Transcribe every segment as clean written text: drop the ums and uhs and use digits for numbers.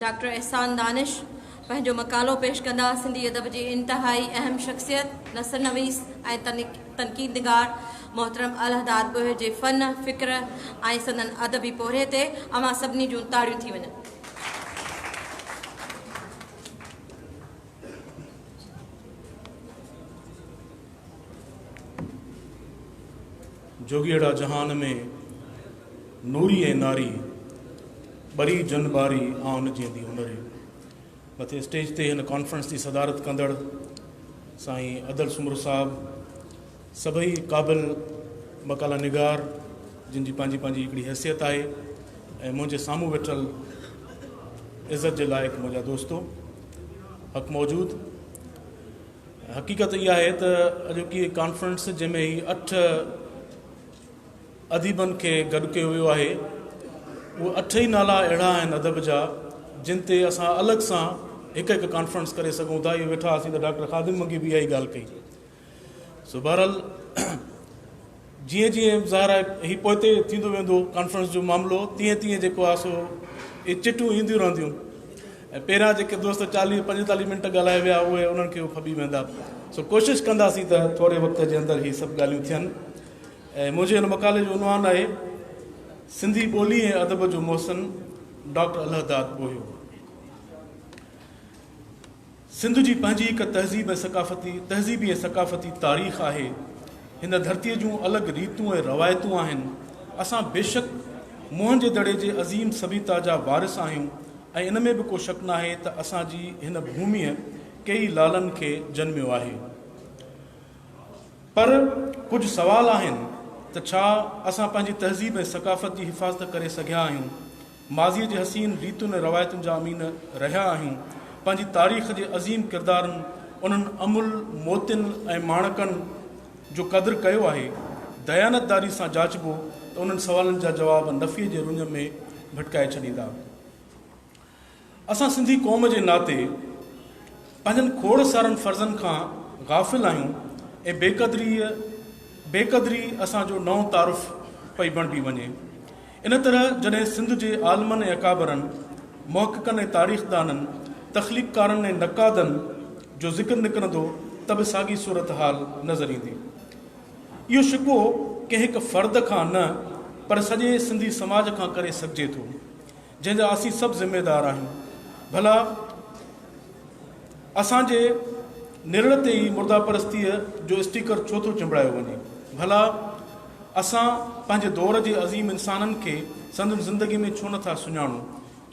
Doctor एहसान दानिश पंहिंजो मकालो पेश कंदा। सिंधी अदब जी इंतहाई अहम शख्सियत नसर नवीस ऐं तनक़ीदनिगार मोहतरम अलहदाद बोहे जे फ़न फ़िक्र ऐं संदन अदबी पोरे ते अवां सभिनी जूं ताड़ियूं थी वञनि। जोगीअड़ा जहान में नूरी ऐं नारी बरी जनबारी आउन जींदी हुनरे मथे स्टेज ते हिन कॉन्फ्रेंस की सदारत कंदड़ साईं अदल सुमर साहब सभई क़ाबिल मकाला निगार जिन जी पंहिंजी पंहिंजी हिकिड़ी हैसियत आहे ऐं मुंहिंजे साम्हूं वेठल इज़त जे लाइक़ु मुंहिंजा दोस्तो हक़ मौजूद। हक़ीक़त इहा आहे त अॼोकी कॉन्फ्रेंस जंहिंमें ही 8 अदीबनि खे गॾु कयो वियो आहे उहे 8 ई नाला अहिड़ा आहिनि अदब जा जिन ते असां अलॻि सां हिकु कॉन्फ्रेंस करे सघूं था। इहे वेठा हुआसीं त डॉक्टर ख़ादिम मंगी बि इहा ई ॻाल्हि कई। सो बहरहाल जीअं जीअं ज़ाहिर आहे हीउ पोइते थींदो वेंदो कॉन्फ्रेंस जो मामिलो तीअं तीअं जेको आहे सो इहे चिटूं ईंदियूं रहंदियूं ऐं पहिरियां जेके दोस्त 40-45 मिंट ॻाल्हाए विया उहे उन्हनि खे खपी वेंदा। सो कोशिशि कंदासीं त थोरे वक़्त जे अंदरि हीअ सभु ॻाल्हियूं थियनि। ऐं मुंहिंजे हिन मकाले जो उनवान आहे सिंधी ॿोली ऐं अदब जो मोहसिन डॉक्टर अलहदाद बोहियो। सिंध जी पंहिंजी हिकु तहज़ीबी ऐं सक़ाफ़ती तारीख़ आहे। हिन धरतीअ जूं अलॻि रीतूं ऐं रवायतूं आहिनि। असां बेशक मोहन जे दड़े जे अज़ीम सभीता जा वारिस आहियूं ऐं इन में बि को शक न आहे त असांजी हिन भूमीअ कई लालनि खे जन्मियो आहे। पर कुझु सवाल आहिनि त छा असां पंहिंजी तहज़ीब ऐं सक़ाफ़त जी हिफ़ाज़त करे सघिया आहियूं, माज़ीअ जे हसीन रीतुनि ऐं रवायतुनि जा अमीन रहिया आहियूं, पंहिंजी तारीख़ जे अज़ीम किरदारनि उन्हनि अमुल मोतियुनि ऐं माणकनि जो क़दुरु कयो आहे। दयानतदारी सां जाचिबो त उन्हनि सवालनि जा जवाब नफ़ीअ जे रुञ में भिटकाए छॾींदा। असां सिंधी क़ौम जे नाते पंहिंजनि खोड़ सारनि फ़र्ज़नि खां गाफ़िल आहियूं ऐं बेक़दरी असांजो नओं तारुफ़ पई बणिजी वञे। इन तरह जॾहिं सिंध जे आलमनि ऐं अकाबरनि मुहक़िक़नि ऐं तारीख़दाननि तख़लीक़कारनि ऐं नक़ादनि जो ज़िक्र निकिरंदो त बि साॻी सूरत हाल नज़र ईंदी। इहो शिकवो कंहिं हिकु फ़र्द खां न पर सॼे सिंधी समाज खां करे सघिजे थो जंहिंजा असीं सभु ज़िम्मेदार आहियूं। भला असांजे निरड़ ते ई मुर्दा परस्तीअ जो स्टिकर छो थो चिंबड़ायो वञे? भला असां पंहिंजे दौर जे अज़ीम इंसाननि खे संदन ज़िंदगी में छो नथा सुञाणूं,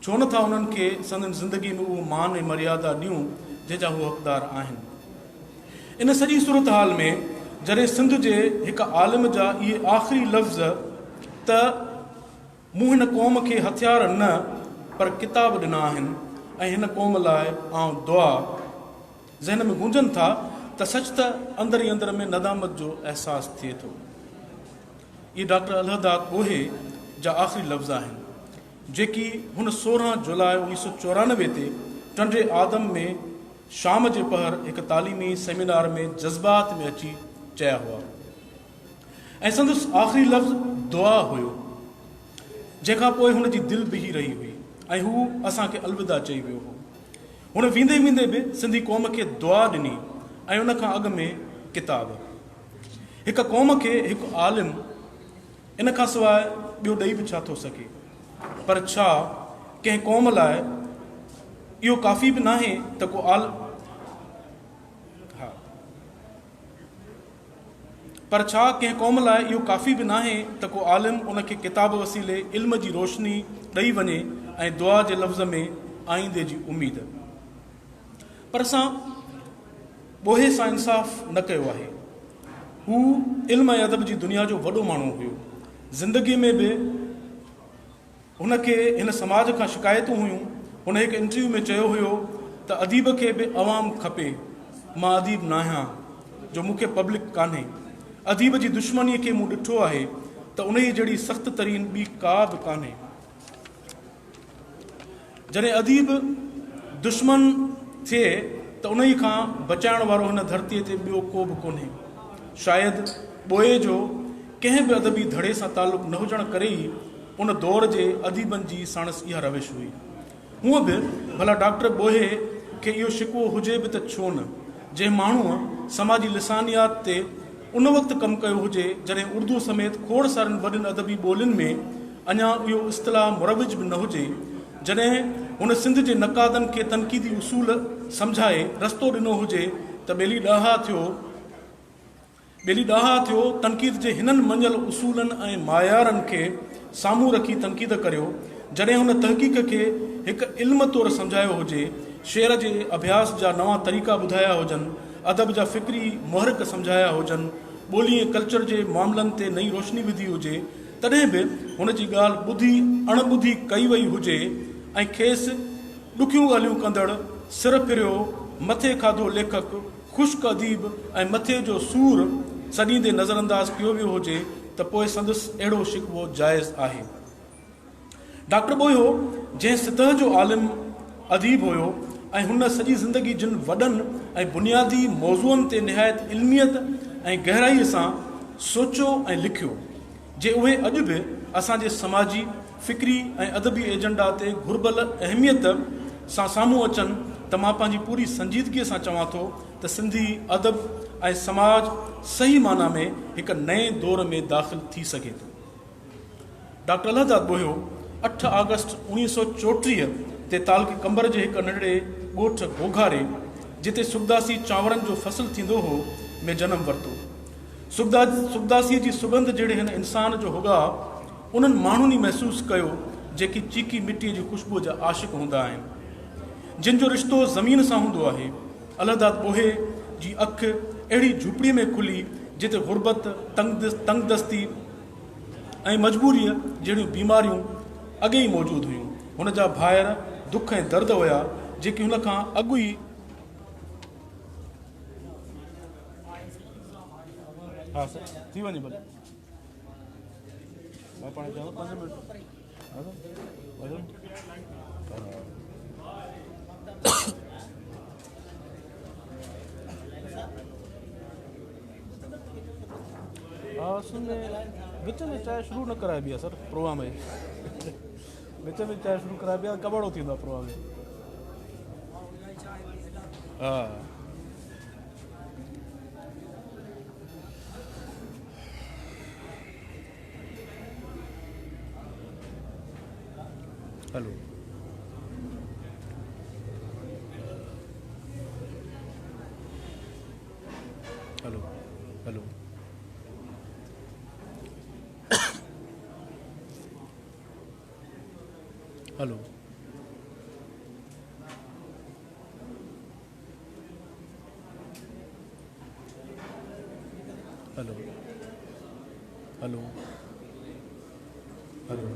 छो नथा उन्हनि खे संदन ज़िंदगी में उहो मान ऐं मर्यादा ॾियूं जंहिंजा उहे हक़दार आहिनि। इन सॼी सूरत हाल में जॾहिं सिंध जे हिकु आलिम जा इहे आख़िरी लफ़्ज़ त मूं हिन क़ौम खे हथियार न पर किताब ॾिना आहिनि ऐं हिन क़ौम लाइ आउं दुआ ज़हन में गूंजनि था त सच त अंदर ई अंदर में नदामत जो अहसासु थिए थो। इहे डॉक्टर अलहदाद बोहे जा आख़िरी लफ़्ज़ आहिनि जेकी हुन 16 जुलाई 1994 ते टंडे आदम में शाम जे पहर हिकु तालीमी सेमिनार में जज़्बात में अची चया हुआ ऐं संदसि आख़िरी लफ़्ज़ दुआ हुयो जंहिंखां पोइ हुन जी दिलि बिही रही हुई ऐं हू असांखे अलविदा चई वियो हो। हुन वेंदे वेंदे बि सिंधी क़ौम खे दुआ ॾिनी ऐं उन खां अॻु में किताब। हिकु क़ौम खे हिकु आलिम इन खां सवाइ ॿियो ॾेई बि छा थो सघे? पर छा कंहिं क़ौम लाइ इहो काफ़ी बि नाहे त को आलिम उन खे किताब वसीले इल्म जी रोशनी ॾेई वञे ऐं दुआ जे लफ़्ज़ में आईंदे जी उमेद। पर असां ॿोहे सां इंसाफ़ न कयो आहे। हू इल्म ऐं अदब जी दुनिया जो वॾो माण्हू हुयो। ज़िंदगीअ में बि हुनखे हिन समाज खां शिकायतूं हुयूं। हुन हिकु इंटरव्यू में चयो हुयो त अदीब खे बि अवाम खपे, मां अदीब न आहियां जो मूंखे पब्लिक कान्हे। अदीब जी दुश्मनीअ खे मूं ॾिठो आहे त उन जी जहिड़ी सख़्तु तरीन ॿी का बि कान्हे। जॾहिं अदीब दुश्मन थिए त उन खां बचाइण वारो हिन धरतीअ ते ॿियो को बि कोन्हे। शायदि ॿोए जो कंहिं बि अदबी धड़े सां तालुक़ु न हुजण करे ई उन दौर जे अदीबनि जी साणस इहा रविश हुई। हूअं बि भला डॉक्टर ॿोहे खे इहो शिकवो हुजे बि त छो न, जंहिं माण्हूअ समाजी लिसानियात ते उन वक़्तु कमु कयो हुजे जॾहिं उर्दू समेत खोड़ सारनि वॾनि अदबी ॿोलियुनि में अञा इहो इस्तिलाह मुरविज बि न हुजे, जॾहिं हुन सिंध जे नक़ादनि खे तनक़ीदी उसूल सम्झाए रस्तो ॾिनो हुजे त ॿेली ॾाहा थियो तनक़ीद जे हिननि मञल उसूलनि ऐं मायारनि खे साम्हूं रखी तनक़ीद करियो, जॾहिं हुन तहक़ीक़ खे हिकु इल्म तौरु सम्झायो हुजे, शेर जे अभ्यास जा नवां तरीक़ा ॿुधाया हुजनि, अदब जा फ़िक्री मुहरिक सम्झाया हुजनि, ॿोली ऐं कल्चर जे मामलनि ते नई रोशनी विधी हुजे, तॾहिं बि हुन जी ॻाल्हि ॿुधी अणॿुधी कई वई हुजे ऐं खेसि ॾुखियूं ॻाल्हियूं कंदड़, सिर फिरियो, मथे खाधो लेखक, ख़ुश्क अदीब ऐं मथे जो सूर सॾींदे नज़रअंदाज़ कयो वियो हुजे त पोइ संदसि अहिड़ो शिकवो जाइज़ आहे। डॉक्टर ॿोयो जंहिं सतह जो आलिम अदीब हुयो ऐं हुन सॼी ज़िंदगी जिन वॾनि ऐं बुनियादी मौज़ूअनि ते निहायत इल्मियत ऐं गहराईअ सां सोचियो ऐं लिखियो, जे उहे अॼु बि असांजे समाजी फ़िक्री ऐं अदबी एजेंडा ते घुर्बल अहमियत सां साम्हूं अचनि, त मां पंहिंजी पूरी संजीदगीअ सां चवां थो त सिंधी अदब ऐं समाज सही माना में हिकु नए दौर में दाख़िल थी सघे थो। डॉक्टर अलहदाद ॿोयो 8 अगस्त 1934 ते तालके कंबर जे हिकु नंढड़े ॻोठ घोघारे, जिते सुखदासी चांवरनि जो फ़सुलु थींदो हो, में जनमु वरितो। सुखदासीअ जी सुगंध जहिड़े हिन इंसान जो हुगा उन्हनि माण्हुनि ई महसूसु कयो जेकी चीकी मिटीअ जी ख़ुशबूअ जा आशिक़ हूंदा आहिनि, जिन जो रिश्तो ज़मीन सां हूंदो आहे। अलहदाद ॿोहे जी अखि अहिड़ी झूपड़ीअ में खुली जिते गुरबत, तंगदस्ती ऐं मजबूरीअ जहिड़ियूं बीमारियूं अॻे ई मौजूदु हुयूं। हुन जा भाइर दुख ऐं दर्द हुया जेके हुन खां अॻु ई थी वञे भले विच में चांहि शुरू न कराइबी आहे सर प्रोग्राम में विच में चांहि शुरू कराइबी आहे, कबड़ो थींदो आहे प्रोग्राम में। हा hello hello hello hello hello hello hello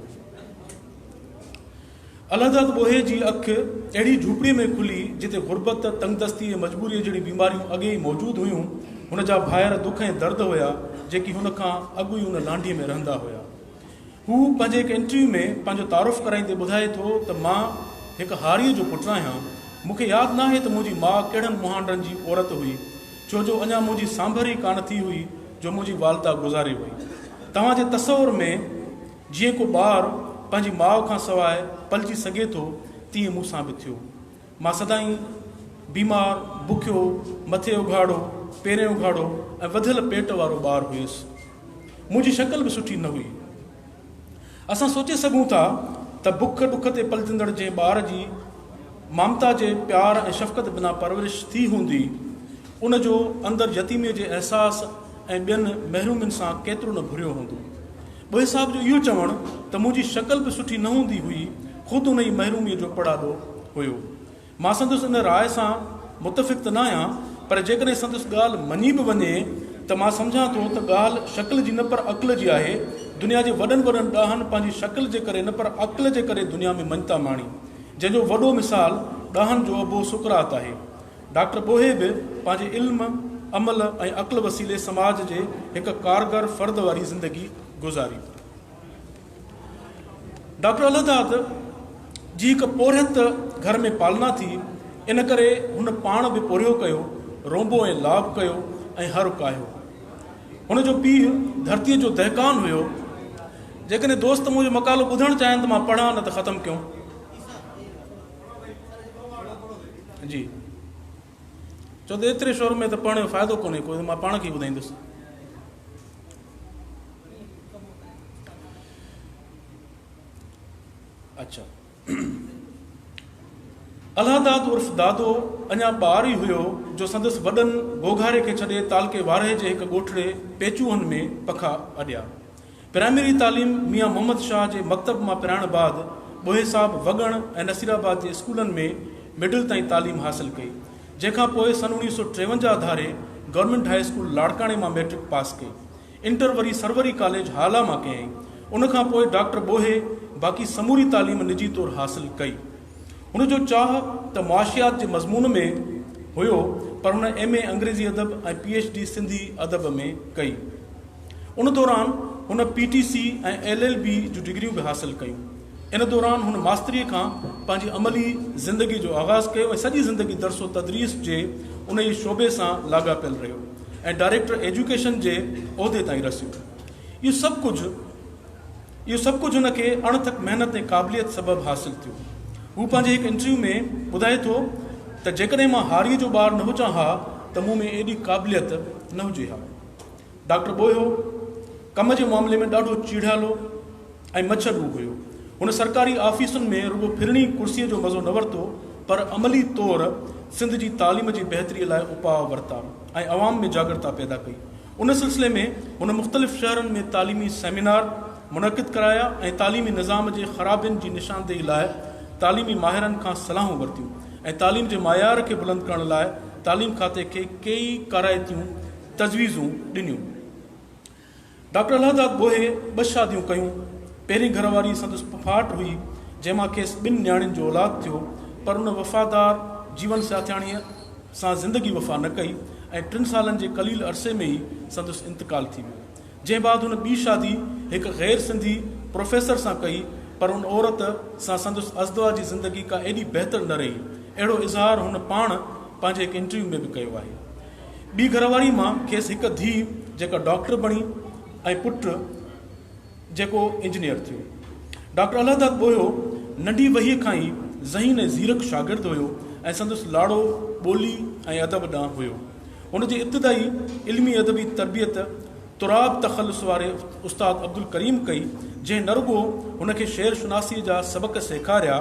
Allahdad ॿोहे जी अखि अहिड़ी झूपड़ीअ में खुली जिते गुरबत, तंगदस्ती ऐं मजबूरीअ जहिड़ी बीमारियूं अॻे ई मौजूदु हुयूं। हुन जा भाइर दुख ऐं दर्द हुया जेकी हुन खां अॻु ई हुन लांडीअ में रहंदा हुया। हू पंहिंजे हिकु इंटरव्यू में पंहिंजो तारुफ़ कराईंदे ॿुधाए थो त मां हिकु हारीअ जो पुटु आहियां। मूंखे यादि न आहे त मुंहिंजी माउ कहिड़नि मुहांडनि जी औरत हुई, छो जो अञा मुंहिंजी सांभर ई कान थी हुई जो मुंहिंजी वालदा गुज़ारे हुई। तव्हांजे तसवुर में जीअं को ॿारु पंहिंजी माउ खां सवाइ पलिजी सघे थो, तीअं मूंसां बि थियो। मां सदाईं बीमार, बुखियो, मथे उघाड़ो, पेरें उघाड़ो ऐं वधियल पेट वारो ॿारु हुयुसि। मुंहिंजी शक्ल बि सुठी न हुई। असां सोचे सघूं था त बुख ॾुख ते पलजंदड़ जंहिं ॿार जी ममता जे प्यार ऐं शफ़क़त बिना परवरिश थी हूंदी, उन जो अंदरि यतीमीअ जे अहसास ऐं ॿियनि महिरूमनि सां केतिरो न भुरियो हूंदो। ॿिए साहिब जो इहो चवणु त मुंहिंजी शक्ल बि सुठी न हूंदी हुई ख़ुदि उन ई महिरूमीअ जो पड़ाॾो हुयो। मां संदसि इन राय सां मुतफ़िक़ त न आहियां, पर जेकॾहिं संदसि ॻाल्हि मञी बि वञे त मां सम्झां थो त ॻाल्हि शक्ल जी न पर अक़ल जी आहे। दुनिया जे वॾनि वॾनि ॾाहनि पंहिंजी शक्ल जे करे न पर अक़ल जे करे दुनिया में मञता माणी, जंहिंजो वॾो मिसाल ॾाहनि जो अबो सुकरात आहे। डॉक्टर ॿोहे बि पंहिंजे इल्म, अमल ऐं अक़ल वसीले समाज जे हिकु कारगर फ़र्द वारी ज़िंदगी गुज़ारी। डॉक्टर अलहदाद जी हिकु पोरियत घर में पालना थी, इन करे हुन पाण बि पोरियो कयो, रोंबो ऐं लाभ कयो ऐं हर कायो। हुन जो पीउ धरतीअ जो दहकान हुयो। जेकॾहिं दोस्त मुंहिंजो मकालो ॿुधणु चाहिनि त मां पढ़ां, न त ख़तमु कयूं। जी चओ त एतिरे शोर में त पढ़ण जो फ़ाइदो कोन्हे कोई, मां पाण खे ई ॿुधाईंदुसि। अच्छा, अलाहदाद उर्फ़ दादो अञा ॿार ई हुयो जो संदसि वॾनि गोघारे खे छॾे तालके वारे जे हिकु ॻोठड़े पेचूहनि में पखा अॾिया। प्राइमरी तालीम मियां मोहम्मद शाह जे मकतब मां पिराइण बाद ॿोहे साहब वगण ऐं नसीराबाद जे स्कूलनि में मिडिल ताईं तालीम हासिल कई, जंहिंखां पोइ सन 1953 धारे गवर्नमेंट हाई स्कूल लाड़काणे मां मैट्रिक पास कई। इंटर वरी सरवरी कॉलेज हाला मां कयईं। उनखां पोइ डॉक्टर ॿोहे बाक़ी समूरी तालीम निजी तौरु हासिल कई। हुनजो चाह त मुआशियात जे मज़मून में हुयो, पर हुन MA अंग्रेज़ी अदब ऐं PhD सिंधी अदब में कई। उन दौरान हुन PTC ऐं LLB जूं डिग्रियूं बि हासिल कयूं। इन दौरान हुन मास्तरीअ खां पंहिंजी अमली ज़िंदगी जो आगाज़ कयो ऐं सॼी ज़िंदगी दरसो तदरीस जे उन ई शोबे सां लाॻापियल रहियो ऐं डायरेक्टर एजुकेशन जे उहिदे ताईं रसियो। इहो सभु कुझु हुनखे अणथक महिनत ऐं क़ाबिलियत सबबु हासिल थियो। हू पंहिंजे हिकु इंटरव्यू में ॿुधाए थो त जेकॾहिं मां हारीअ जो ॿारु न हुजां हा त मूं में एॾी क़ाबिलियत न हुजे हा। डॉक्टर ॿोयो कम जे मामले में ॾाढो चिढ़ियालो ऐं मच्छरू हुयो। हुन सरकारी ऑफिसुनि में रुगो फिरणी कुर्सीअ जो मज़ो न वरितो, पर अमली तौरु सिंध जी तालीम जी बहितरीअ लाइ उपाउ वरिता ऐं अवाम में जागरता पैदा कई। उन सिलसिले में हुन मुख़्तलिफ़ शहरनि में तालीमी सेमिनार मुनक़िद कराया ऐं तालीमी निज़ाम जे ख़राबियुनि जी निशानदेही लाइ तालीमी माहिरनि खां सलाहूं वरितियूं ऐं तालीम जे मयार खे बुलंद करण लाइ तालीम खाते खे कई काराइतियूं तजवीज़ूं ॾिनियूं। डॉक्टर अलाहदाद ॿोहे 2 शादियूं कयूं। पहिरीं घरवारी संदसि फुफाट हुई, जंहिंमां खेसि 2 न्याणियुनि जो औलाद थियो, पर हुन वफ़ादार जीवन साथियाणीअ सां ज़िंदगी वफ़ा न कई ऐं 3 सालनि जे कलील अरसे में ई संदसि इंतकाल थी वियो। जंहिं बाद हुन ॿी शादी हिकु गैर सिंधी प्रोफेसर सां कई, पर हुन औरत सां संदसि अज़दवा जी ज़िंदगी का एॾी बहितर न रही। अहिड़ो इज़हार हुन पाण पंहिंजे हिकु इंटरव्यू में बि कयो आहे। ॿी घरवारी मां खेसि हिकु धीउ जेका डॉक्टर बणी ऐं पुटु जेको इंजीनियर थियो। डॉक्टर अलाहदाद ॿोयो नंढी वहीअ खां ई ज़हीन ऐं ज़ीरक शागिर्द हुयो ऐं संदसि लाड़ो ॿोली ऐं अदब ॾांहुं हुयो। हुनजी इब्तिदाई इल्मी अदबी तरबियत तुराब तख़ल्लुस वारे उस्ताद अब्दुल करीम कई, जंहिं न रुगो हुनखे शेर शुनासीअ जा सबक़ सेखारिया,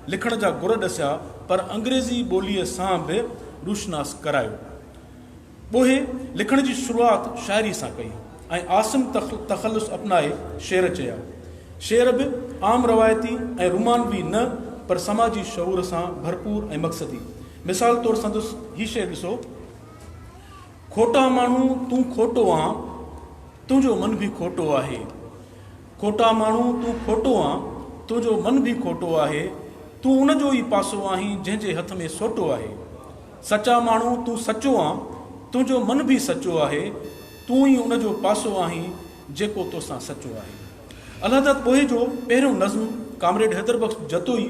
लिखण जा गुर ॾसिया, पर अंग्रेज़ी ॿोलीअ सां बि रूशनास करायो। ॿोहे लिखण जी शुरूआति शाइरी सां कई ऐं आसिम तख़ल्लुस अपनाए शेर चया। शेर बि आम रवायती ऐं रुमानवी न, पर समाजी शऊर सां भरपूर ऐं मक़सदी। मिसाल तौरु संदसि ही शेर ॾिसो: खोटा माण्हू तूं खोटो आं, तुंहिंजो मन बि खोटो आहे। खोटा माण्हू तूं खोटो आं, तुंहिंजो मन बि खोटो आहे। तूं उनजो ई पासो आहीं जंहिंजे हथ में सोटो आहे। सचा माण्हू तूं सचो आं, तुंहिंजो मन बि सचो आहे। तूं ई उनजो पासो आहीं जेको तोसां सचो आहे। अलाहदाद ॿोहे जो पहिरियों नज़्म कामरेड हैदर बख़्श जतोई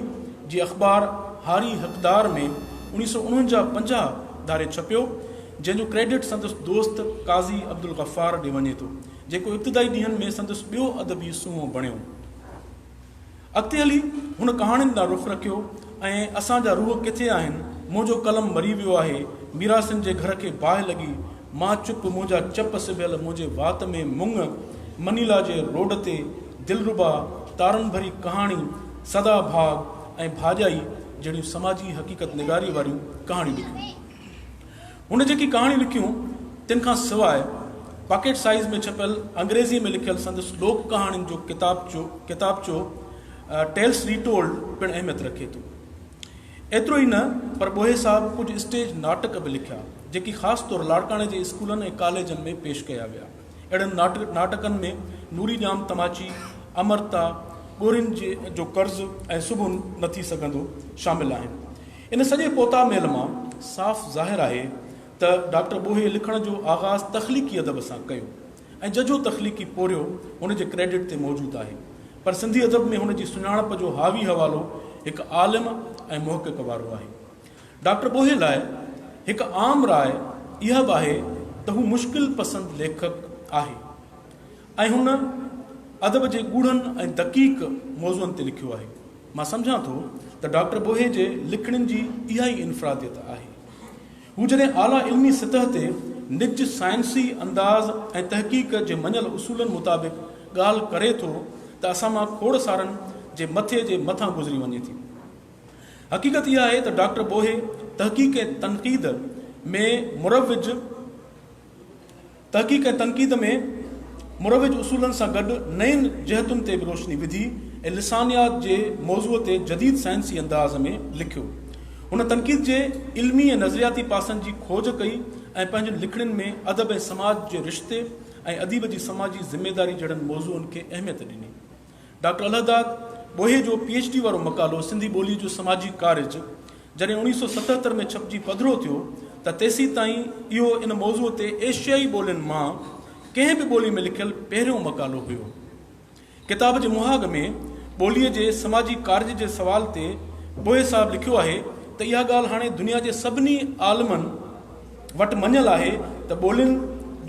जी अख़बार हारी हक़दार में 1949 धारे छपियो, जंहिंजो क्रेडिट संदसि दोस्त काज़ी अब्दुल गफ़ार ॾे वञे थो, जेको इब्तिदाई ॾींहंनि में संदसि ॿियो अदबी सूंहों बणियो। अॻिते हली हुन कहाणियुनि ॾांहुं रुख़ रखियो ऐं असांजा रूह किथे आहिनि, मुंहिंजो कलम मरी वियो आहे, मीरासिन जे घर खे बाहि लॻी, मां चुप मुंहिंजा चप सिबियल, मुंहिंजे वात में मुंग, मनीला जे रोड ते दिलरुबा, तारनि भरी कहाणी, सदा भाग ऐं भाॼाई जहिड़ियूं समाजी हक़ीक़त निगारी वारियूं कहाणियूं लिखियूं। हुन जेकी कहाणी लिखियूं तिन खां सवाइ पॉकेट साइज़ में छपियल अंग्रेज़ी में लिखियल संदसि लोक कहाणियुनि जो किताबचो टेल्स रीटोल्ड पिणु अहमियत रखे थो। एतिरो ई न, पर ॿोहे साहब कुझु स्टेज नाटक बि लिखिया, जेकी ख़ासि तौरु लाड़काणे जे स्कूलनि ऐं कॉलेजनि में पेश कया विया। अहिड़नि नाटकनि में नूरी जाम तमाची, अमरता, ॻोरियुनि जो कर्ज़ु ऐं सुबुह न थी सघंदो शामिल आहिनि। इन सॼे पोता मेल मां साफ़ ज़ाहिर आहे त डॉक्टर ॿोहे लिखण जो आगाज़ तख़लीक़ी अदब सां कयो ऐं जजो तख़लीक़ी पोरियो हुनजे क्रेडिट ते मौजूदु आहे, पर सिंधी अदब में हुनजी सुञाणप जो हावी हवालो हिकु आलिम ऐं मुहक़िक़ वारो आहे। डॉक्टर ॿोहे लाइ हिकु आम राय इहा बि आहे त हू मुश्किल पसंदि लेखक आहे ऐं हुन अदब जे ॻूढ़नि ऐं दक़ीक़ मौज़ुअनि ते लिखियो आहे। मां सम्झां थो त डॉक्टर बोहे जे लिखणनि जी इहा ई इनफ़रादियत आहे। हू जॾहिं आला इल्मी सतह ते निज साइंसी अंदाज़ ऐं तहक़ीक़ जे मञल उसूलनि मुताबिक़ ॻाल्हि करे थो त असां मां खोड़ सारनि जे मथे जे मथां गुज़री वञे थी। हक़ीक़त इहा आहे त डॉक्टर बोहे तहक़ीक़ ऐं तनक़ीद में मुरविज उसूलनि सां गॾु नयुनि जहतुनि ते बि रोशनी विधी ऐं लिसानियात जे मौज़ूअ ते जदीद साइंसी अंदाज़ में लिखियो। हुन तनक़ीद जे इल्मी ऐं नज़रियाती पासनि जी खोज कई ऐं पंहिंजनि लिखणनि में अदब ऐं समाज जे रिश्ते ऐं अदीब जी समाजी ज़िमेदारी जहिड़नि मौज़ूअनि खे अहमियत ॾिनी। डॉक्टर अलहदाद बोहे जो PhD वारो मक़ालो सिंधी ॿोलीअ जो समाजी कार्ज जॾहिं 1977 में छपजी पधिरो थियो त तेसीं ताईं इहो इन मौज़ूअ ते एशियाई ॿोलियुनि मां कंहिं बि ॿोली में लिखियलु पहिरियों मक़ालो हुयो। किताब जे मुहाग में ॿोलीअ जे समाजी कार्ज जे सवाल ते बोहे साहब लिखियो आहे त इहा ॻाल्हि हाणे दुनिया जे सभिनी आलमनि वटि मञियल आहे त ॿोलियुनि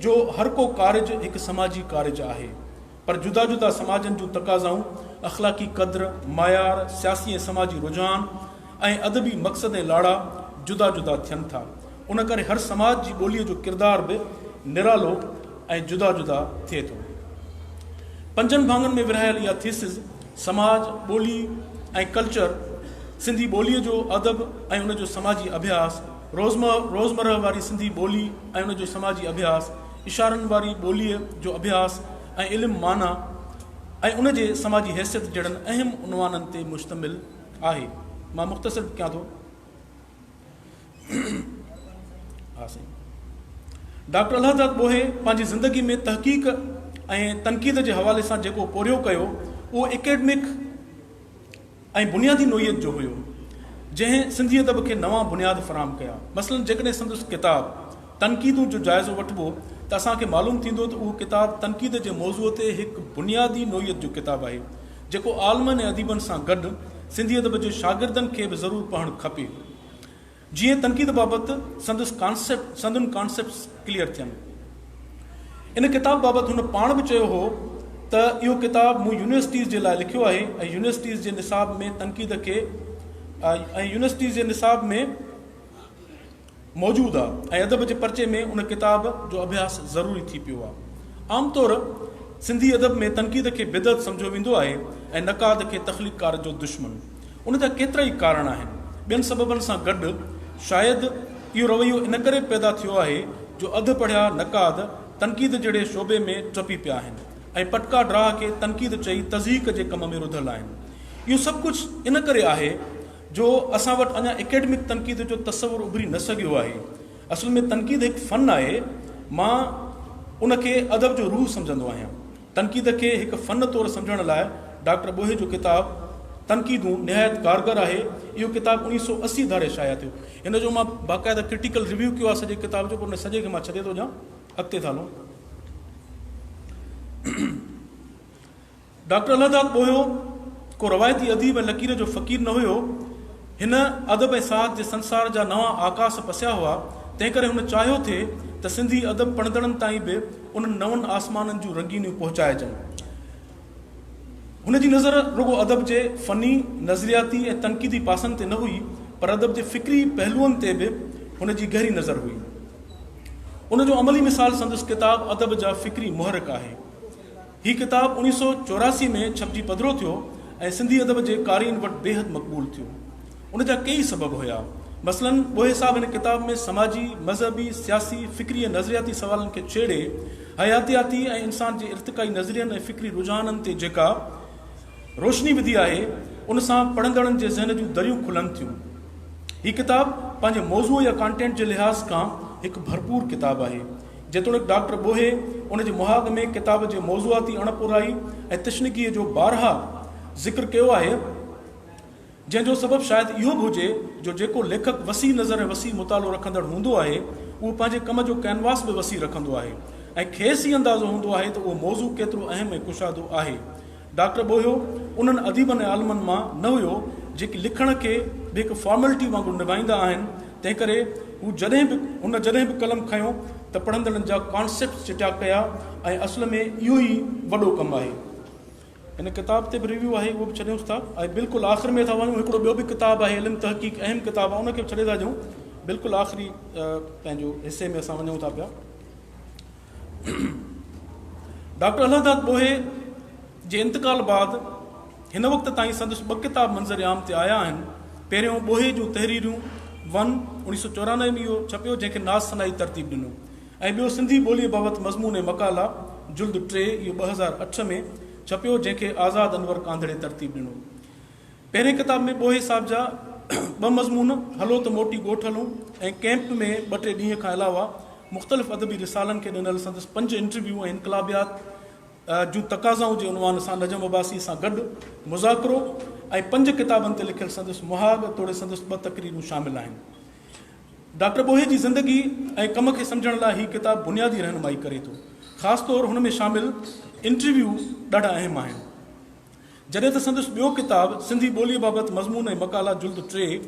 जो हर को कार्ज हिकु समाजी कार्ज आहे, पर जुदा जुदा समाजनि जूं तक़ाज़ाऊं, अख़लाक़ी क़द्र, मायार, सियासी ऐं समाजी रुझान ऐं अदबी मक़सद ऐं लाड़ा जुदा जुदा थियनि था। उन करे हर समाज जी ॿोलीअ जो किरदार बि निरालो ऐं जुदा जुदा थिए थो। 5 भाङनि में विरहायल इहा थीसिस समाज, ॿोली ऐं कल्चर, सिंधी ॿोलीअ जो अदब ऐं उन जो समाजी अभ्यास, रोज़मरह वारी सिंधी ॿोली ऐं उन जो समाजी अभ्यास, इशारनि वारी ॿोलीअ जो अभ्यास ऐं इल्मु माना ऐं उन जे समाजी हैसियत जहिड़नि अहम उनवाननि ते मुश्तमिल आहे। मां मुख़्तसिर कयां थो। हा साईं। डॉक्टर अलहदाद बोहे पंहिंजी ज़िंदगी में तहक़ीक़ ऐं तनक़ीद जे हवाले सां जेको पोरियो कयो उहो एकेडमिक ऐं बुनियादी नोयत जो हुयो, जंहिं सिंधी अदब खे नवां बुनियाद फ़राहम कया। मसलन जेकॾहिं संदसि किताब तनक़ीदूं जो जाइज़ो वठिबो त असांखे मालूम थींदो त उहो किताब तनक़ीद जे मौज़ूअ ते हिकु बुनियादी नोयत जो किताबु आहे, जेको आलमनि ऐं अदीबनि सां गॾु सिंधी अदब जे शागिर्दनि खे बि ज़रूरु पढ़णु खपे, जीअं तनक़ीद बाबति संदुनि कॉन्सेप्ट्स क्लियर थियनि। इन किताब बाबति हुन पाण बि चयो हो त इहो किताब मूं यूनिवर्सिटीज़ जे लाइ लिखियो आहे ऐं यूनिवर्सिटीज़ जे निसाब में तनक़ीद खे यूनिवर्सिटीज़ जे निसाब में मौजूदु आहे ऐं अदब जे पर्चे में उन किताब जो अभ्यास ज़रूरी थी पियो आहे। आमतौर सिंधी अदब में तनक़ीद खे बिदअत सम्झो वेंदो आहे ऐं नक़ाद खे तख़लीक़कार जो दुश्मन। उन जा केतिरा ई कारण आहिनि। ॿियनि सबबनि सां गॾु शायदि इहो रवैयो इन करे पैदा थियो आहे जो अधु पढ़िया नक़ाद तनक़ीद जहिड़े शोबे में चपी पिया आहिनि ऐं पटका ड्राह खे तनक़ीद चई तज़हीक जे कम में रुधल आहिनि। इहो सभु कुझु इन करे आहे जो असां वटि अञा एकेडमिक तनक़ीद जो तस्वुरु उभरी न सघियो आहे। असल में तनक़ीद हिकु फ़न आहे। मां उनखे अदब जो रूह सम्झंदो आहियां। तनक़ीद खे हिकु फ़न तौरु सम्झण लाइ डॉक्टर बोहे जो किताब तनक़ीदूं निहायत कारगर आहे। इहो किताबु 1980 धारे शाया थियो। हिन जो मां बाक़ाइदा क्रिटिकल रिव्यू कयो आहे सॼे किताब जो, पर उन सॼे खे मां छॾे थो ॾियां। अॻिते था हलूं। डॉक्टर अलहदाद बोहियो को रवायती अदीब ऐं लकीर जो फ़क़ीर न हुयो। हिन अदब ऐं साहत जे संसार जा नवां आकाश पसिया हुआ। तंहिं करे हुन चाहियो थे त सिंधी अदब पढ़ंदड़नि ताईं बि उन्हनि नवनि आसमाननि जूं रंगीनियूं पहुचाइजनि। हुन जी नज़र रुगो अदब जे फ़नी, नज़रियाती ऐं तनक़ीदी पासनि ते न हुई, पर अदब जे फ़िक्री पहलुअनि ते बि हुन जी गहरी नज़र हुई। उन जो अमली मिसाल संदसि किताब अदब जा फ़िक्री मुहरिक आहे। हीउ किताब 1984 में छपजी पधिरो थियो ऐं सिंधी अदब जे क़ारीन वटि बेहद मक़बूल थियो। उन जा कई सबब हुया। मसलन बोहे साहब हिन किताब में समाजी, मज़हबी, सियासी, फ़िक्री ऐं नज़रियाती सवालनि खे छेड़े हयातियाती ऐं इंसान जे इर्तिकाई नज़रियनि ऐं फ़िक्री रुझाननि ते जेका रोशनी विधी आहे, उन सां पढ़ंदड़नि जे ज़हन जूं दरियूं खुलनि थियूं। हीअ किताब पंहिंजे मौज़ूअ या कॉन्टेंट जे लिहाज़ खां हिकु भरपूर किताब आहे। जेतोणीकि डॉक्टर बोहे उन जे मुहाग में किताब जे मौज़ूआती अणपुराई ऐं तशनीकीअ जो बारहा ज़िक्र कयो आहे, जंहिंजो सबबु शायदि इहो बि हुजे जो जेको लेखक वसी नज़र ऐं वसी मुतालो रखंदड़ हूंदो आहे, उहो पंहिंजे कम जो कैनवास बि वसी रखंदो आहे ऐं खेसि ई अंदाज़ो हूंदो आहे त उहो मौज़ू केतिरो अहम ऐं कुशादो आहे। डॉक्टर बोहियो उन्हनि अदीबनि ऐं आलमनि मां न हुयो जेके लिखण खे बि हिकु फॉर्मेलिटी वांगुरु निभाईंदा आहिनि। तंहिं करे हू जॾहिं बि कलम खयो त पढ़ंदड़नि जा कॉन्सेप्ट चिटिया कया ऐं असल में इहो ई वॾो कमु आहे। इन किताब ते बि रिव्यू आहे, उहो बि छॾियूंसि था। ऐं बिल्कुलु आख़िर में था वञूं, हिकिड़ो ॿियो बि किताबु आहे, इल्मु तहक़ीक़, अहम किताबु आहे, उनखे बि छॾे था ॾियूं। बिल्कुलु आख़िरी पंहिंजो हिसे में असां वञूं था पिया। डॉक्टर अलहदाद ॿोहे जे इंतकाल बाद हिन वक़्त ताईं संदसि 2 किताब मंज़र आम ते आया आहिनि। पहिरियों ॿोहे जूं तहरीरियूं 1994 में इहो छपियो, जंहिंखे नाज़ सनाई तरतीब ॾिनो, ऐं ॿियो सिंधी ॿोलीअ बाबति मज़मून ऐं मकाला जुल्द 3, इहो 2008 में छपियो, जंहिंखे आज़ाद अनवर कांधड़े तरतीब ॾिनो। पहिरें किताब में ॿोहे साहिब जा 2 मज़मून, हलो त मोटी ॻोठ हलूं ऐं कैंप में 2-3 ॾींहं खां अलावा मुख़्तलिफ़ अदबी रिसालनि खे ॾिनल संदसि 5 इंटरव्यू ऐं इनकलाबियात जूं तक़ाज़ाऊं जे उनवान सां नजम अब्बासी सां गॾु मुज़ाकरो ऐं 5 किताबनि ते लिखियल संदसि मुहाग तोड़े संदसि 2 तक़रीरूं शामिल आहिनि। डॉक्टर ॿोहे जी ज़िंदगी ऐं कम खे सम्झण लाइ हीअ किताब बुनियादी रहनुमाई करे थो। ख़ासि तौरु हुन में शामिल इंटरव्यू ॾाढा अहम आहिनि। जॾहिं त संदसि ॿियो किताब सिंधी ॿोलीअ बाबति मज़मून ऐं मकाला जुल्द 3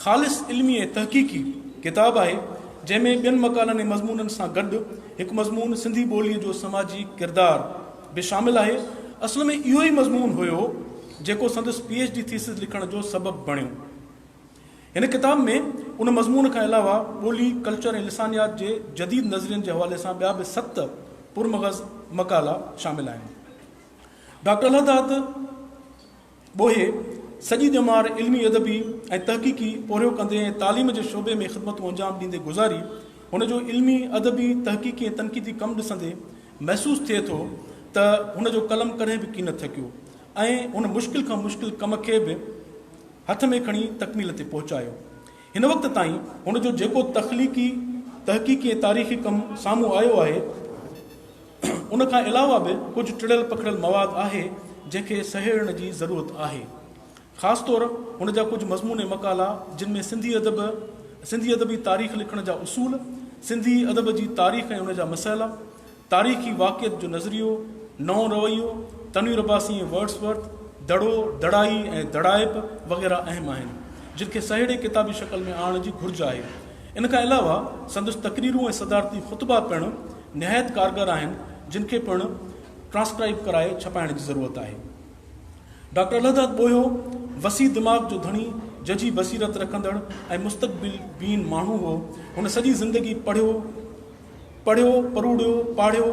ख़ालिस इल्मी ऐं तहक़ीक़ी किताब आहे, जंहिंमें 2 मकालनि ऐं मज़मूननि सां गॾु हिकु मज़मून सिंधी ॿोलीअ जो समाजी किरदारु बि शामिल आहे। असल में इहो ई मज़मून हुयो जेको संदसि PhD थीसिस लिखण जो सबबु बणियो। हिन किताब में उन मज़मून खां अलावा ॿोली, कल्चर ऐं लिसानियात जे जदीद नज़रियनि जे हवाले सां ॿिया बि 7 पुरमग़ज़ मकाला शामिल आहिनि। डॉक्टर अलहदाद ॿोहे सॼी ॼमार इल्मी अदबी ऐं तहक़ीक़ी पोरियो कंदे ऐं तालीम जे शोबे में ख़िदमतूं अंजाम ॾींदे गुज़ारी। हुनजो इल्मी अदबी तहक़ीक़ी ऐं तनक़ीदी कमु ॾिसंदे महसूसु थिए थो त हुनजो कलम कॾहिं बि कीन थकियो ऐं हुन मुश्किल खां मुश्किल कम खे बि हथ में खणी तकमील ते पहुचायो। हिन वक़्त ताईं हुनजो जेको तख़लीक़ी, तहक़ीक़ी ऐं तारीख़ी कमु साम्हूं आयो आहे, उन खां अलावा बि कुझु टिड़ियल पखड़ियल मवाद आहे जंहिंखे सहेड़ण जी ज़रूरत आहे। ख़ासि तौरु हुन जा कुझु मज़मून ऐं मकाला जिन में सिंधी अदबी तारीख़ लिखण जा उसूल, सिंधी अदब जी तारीख़ ऐं उन जा मसइला, तारीख़ी वाक़ियत जो नज़रियो, नओं रवैयो, तनवीर अब्बासी ऐं वर्ड्सवर्थ, दड़ो, दड़ाई ऐं दड़ाइब वग़ैरह अहम आहिनि, जिन खे सहेड़े किताबी शक्ल में आणण जी घुर्ज आहे। इन खां अलावा संदसि तक़रीरूं ऐं सदारती ख़ुतबा पिणु निहायत कारगर आहिनि, जिन खे पिणु ट्रांसक्राइब कराए छपाइण जी ज़रूरत आहे। डॉक्टर अलहदाद ॿोयो वसी दिमाग़ जो धणी, जजी बसीरत रखंदड़ ऐं मुस्तक़बिल बीन माण्हू हो। हुन सॼी ज़िंदगी पढ़ियो, परूड़ियो, पाढ़ियो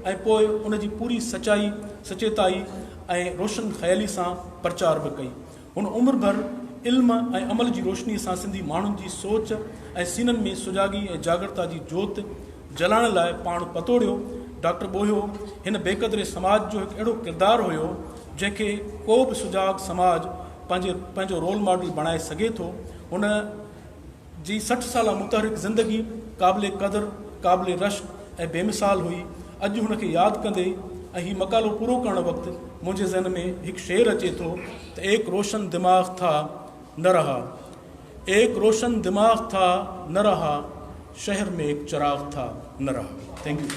ऐं पोइ उन जी पूरी सचाई, सचेताई ऐं रोशन ख़याली सां प्रचार बि कई। हुन उमिरि भर इल्म ऐं अमल जी रोशनी सां सिंधी माण्हुनि जी सोच ऐं सीननि में सुजागी ऐं जागरता जी जोत जलाइण लाइ पाण पतोड़ियो। डॉक्टर ॿोयो हिन बेक़दरे समाज जो हिकु अहिड़ो किरदारु हुयो जंहिंखे को बि सुजाग समाज पंहिंजो रोल मॉडल बणाए सघे थो। हुन जी 60 साला मुतहरिक ज़िंदगी क़ाबिले क़दर, क़ाबिले रश्क ऐं बेमिसाल हुई। अॼु हुनखे यादि कंदे ऐं हीउ मकालो पूरो करण वक़्तु मुंहिंजे ज़हन में हिकु शेर अचे थो त एक रोशन दिमाग़ था न रहा, एक रोशन दिमाग़ था न रहा, शहर में एक चिराग था न रहा। Thank U.